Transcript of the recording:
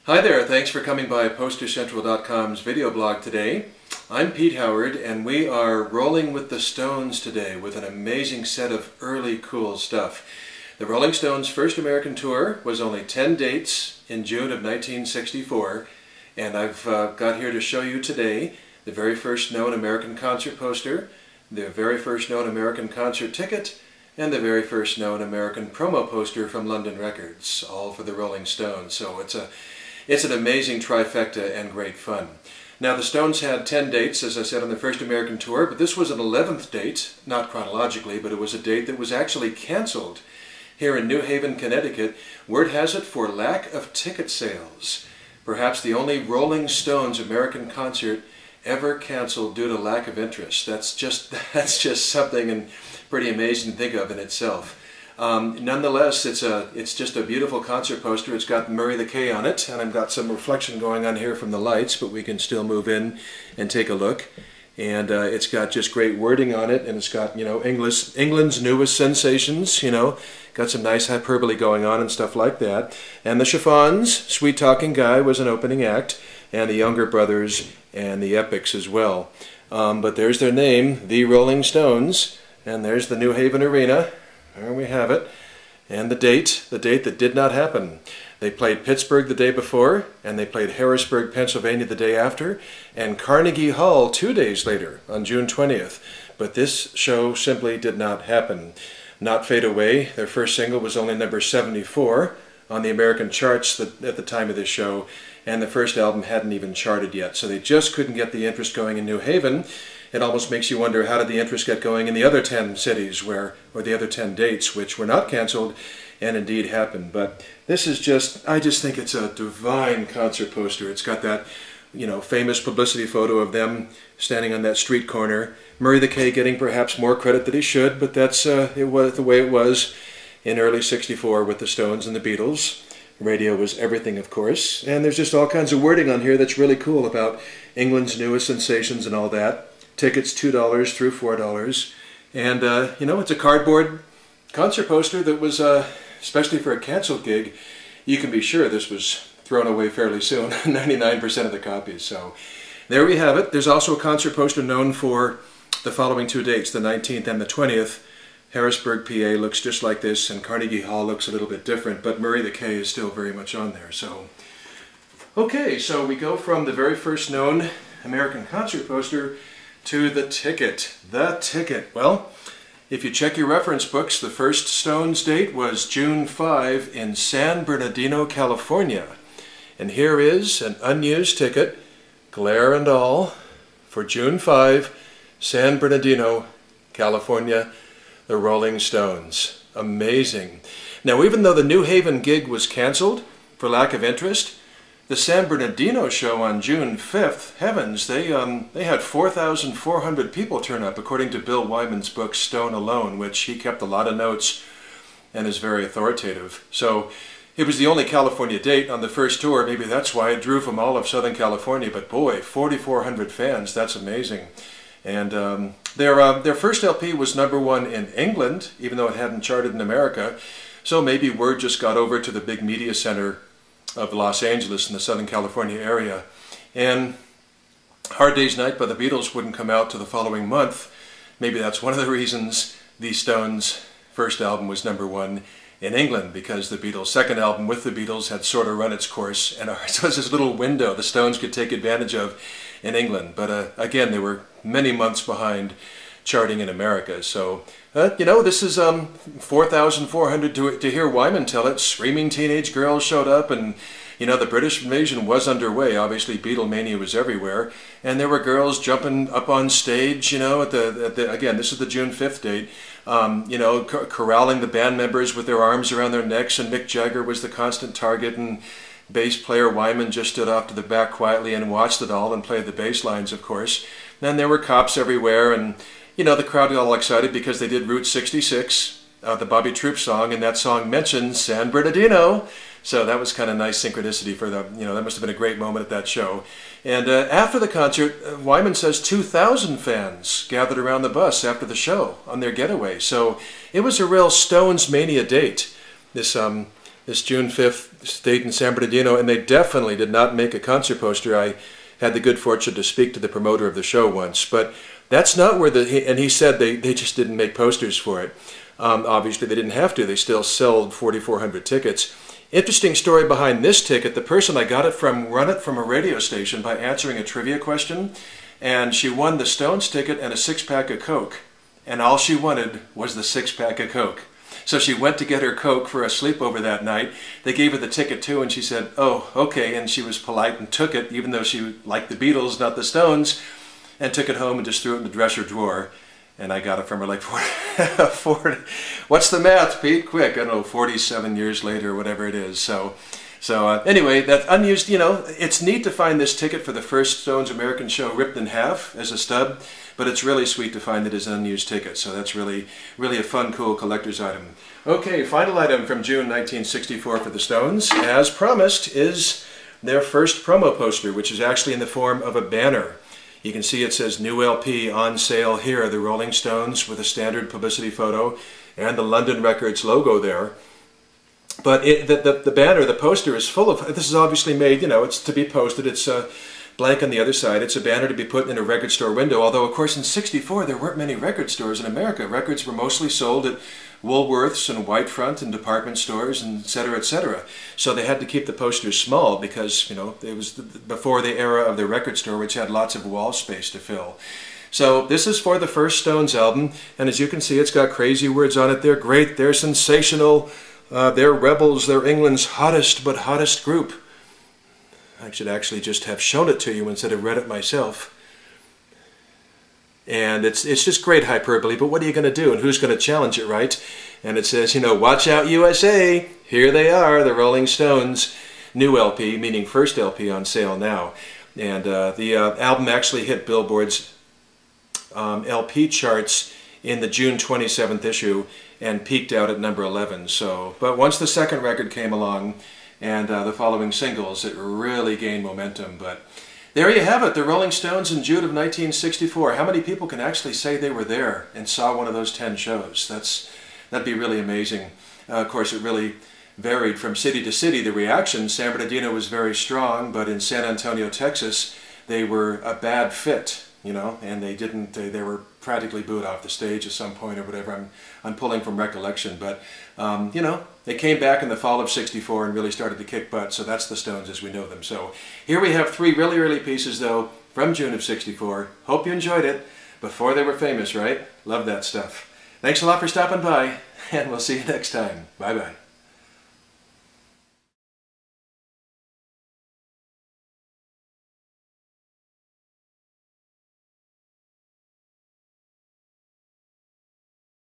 Hi there, thanks for coming by PosterCentral.com's video blog today. I'm Pete Howard and we are rolling with the Stones today with an amazing set of early cool stuff. The Rolling Stones' first American tour was only 10 dates in June of 1964, and I've got here to show you today the very first known American concert poster, the very first known American concert ticket, and the very first known American promo poster from London Records, all for the Rolling Stones. So it's an amazing trifecta and great fun. Now the Stones had 10 dates, as I said, on their first American tour, but this was an 11th date, not chronologically, but it was a date that was actually canceled here in New Haven, Connecticut. Word has it, for lack of ticket sales. Perhaps the only Rolling Stones American concert ever canceled due to lack of interest. That's just something pretty amazing to think of in itself. Nonetheless, it's just a beautiful concert poster. It's got Murray the K on it, and I've got some reflection going on here from the lights, but we can still move in and take a look. And it's got just great wording on it, and it's got, you know, England's newest sensations, you know, got some nice hyperbole going on and stuff like that. And the Chiffons, Sweet Talking Guy was an opening act, and the Younger Brothers and the Epics as well. But there's their name, The Rolling Stones, and there's the New Haven Arena. There we have it. And the date that did not happen. They played Pittsburgh the day before, and they played Harrisburg, Pennsylvania the day after, and Carnegie Hall 2 days later on June 20th. But this show simply did not happen. Not Fade Away, their first single, was only number 74 on the American charts at the time of this show, and the first album hadn't even charted yet. So they just couldn't get the interest going in New Haven. It almost makes you wonder, how did the interest get going in the other 10 cities or the other 10 dates, which were not canceled and indeed happened. But this is I just think it's a divine concert poster. It's got that, you know, famous publicity photo of them standing on that street corner. Murray the K getting perhaps more credit than he should, but that's it was the way it was in early '64 with the Stones and the Beatles. Radio was everything, of course, and there's just all kinds of wording on here that's really cool about England's newest sensations and all that. Tickets $2 through $4, and you know, it's a cardboard concert poster that was, especially for a canceled gig, you can be sure this was thrown away fairly soon, 99% of the copies. So there we have it. There's also a concert poster known for the following 2 dates, the 19th and the 20th. Harrisburg, PA looks just like this, and Carnegie Hall looks a little bit different, but Murray the K is still very much on there. So, okay, so we go from the very first known American concert poster to the ticket. The ticket. Well, if you check your reference books, the first Stones date was June 5 in San Bernardino, California. And here is an unused ticket, glare and all, for June 5, San Bernardino, California, the Rolling Stones. Amazing. Now, even though the New Haven gig was canceled for lack of interest, the San Bernardino show on June 5th, heavens, they had 4,400 people turn up, according to Bill Wyman's book Stone Alone, which he kept a lot of notes and is very authoritative. So it was the only California date on the first tour. Maybe that's why it drew from all of Southern California. But boy, 4,400 fans, that's amazing. And their first LP was #1 in England, even though it hadn't charted in America. So maybe word just got over to the big media center of Los Angeles in the Southern California area. And Hard Day's Night by the Beatles wouldn't come out to the following month. Maybe that's one of the reasons the Stones' first album was #1 in England, because the Beatles' second album with the Beatles had sort of run its course, and so it was this little window the Stones could take advantage of in England. But again, they were many months behind charting in America. So, you know, this is 4,400 to hear Wyman tell it. Screaming teenage girls showed up, and, you know, the British invasion was underway. Obviously, Beatlemania was everywhere. And there were girls jumping up on stage, you know, again, this is the June 5th date, you know, corralling the band members with their arms around their necks, and Mick Jagger was the constant target, and bass player Wyman just stood off to the back quietly and watched it all and played the bass lines, of course. Then there were cops everywhere, and, you know, the crowd got all excited because they did Route 66, the Bobby Troop song, and that song mentions San Bernardino. So that was kind of nice synchronicity for them. You know, that must have been a great moment at that show. And after the concert, Wyman says 2,000 fans gathered around the bus after the show on their getaway. So it was a real Stones mania date, this this June 5th date in San Bernardino, and they definitely did not make a concert poster. I had the good fortune to speak to the promoter of the show once, but that's not where and he said they just didn't make posters for it. Obviously they didn't have to. They still sold 4,400 tickets. Interesting story behind this ticket. The person I got it from won it from a radio station by answering a trivia question, and she won the Stones ticket and a 6-pack of Coke, and all she wanted was the 6-pack of Coke. So she went to get her Coke for a sleepover that night. They gave her the ticket too, and she said, "Oh, okay," and she was polite and took it, even though she liked the Beatles, not the Stones, and took it home and just threw it in the dresser drawer. And I got it from her like 40, what's the math, Pete? Quick, I don't know, 47 years later or whatever it is. So anyway, that unused, you know, it's neat to find this ticket for the first Stones American show ripped in half as a stub, but it's really sweet to find it as an unused ticket. So that's really, really a fun, cool collector's item. Okay, final item from June 1964 for the Stones, as promised, is their first promo poster, which is actually in the form of a banner. You can see it says "New LP on sale here," the Rolling Stones, with a standard publicity photo and the London Records logo there. But the banner, the poster, is full of, this is obviously made, you know, it's to be posted, it's blank on the other side. It's a banner to be put in a record store window, although of course in '64 there weren't many record stores in America. Records were mostly sold at Woolworths and Whitefront and department stores, and etc., etc. So they had to keep the posters small because, you know, it was before the era of the record store, which had lots of wall space to fill. So this is for the first Stones album, and as you can see, it's got crazy words on it. They're great, they're sensational, they're rebels, they're England's hottest but hottest group. I should actually just have shown it to you instead of read it myself. And it's just great hyperbole, but what are you going to do? And who's going to challenge it, right? And it says, you know, "Watch out USA! Here they are, the Rolling Stones." New LP, meaning first LP, on sale now. And the album actually hit Billboard's LP charts in the June 27th issue and peaked out at number 11. So, but once the second record came along and the following singles, it really gained momentum. But there you have it, the Rolling Stones in June of 1964. How many people can actually say they were there and saw one of those 10 shows? That'd be really amazing. Of course, it really varied from city to city, the reaction. San Bernardino was very strong, but in San Antonio, Texas, they were a bad fit, you know, and they were practically booed off the stage at some point or whatever. I'm pulling from recollection, but you know, they came back in the fall of '64 and really started to kick butt. So that's the Stones as we know them. So here we have 3 really early pieces though from June of '64. Hope you enjoyed it. Before they were famous, right? Love that stuff. Thanks a lot for stopping by, and we'll see you next time. Bye bye.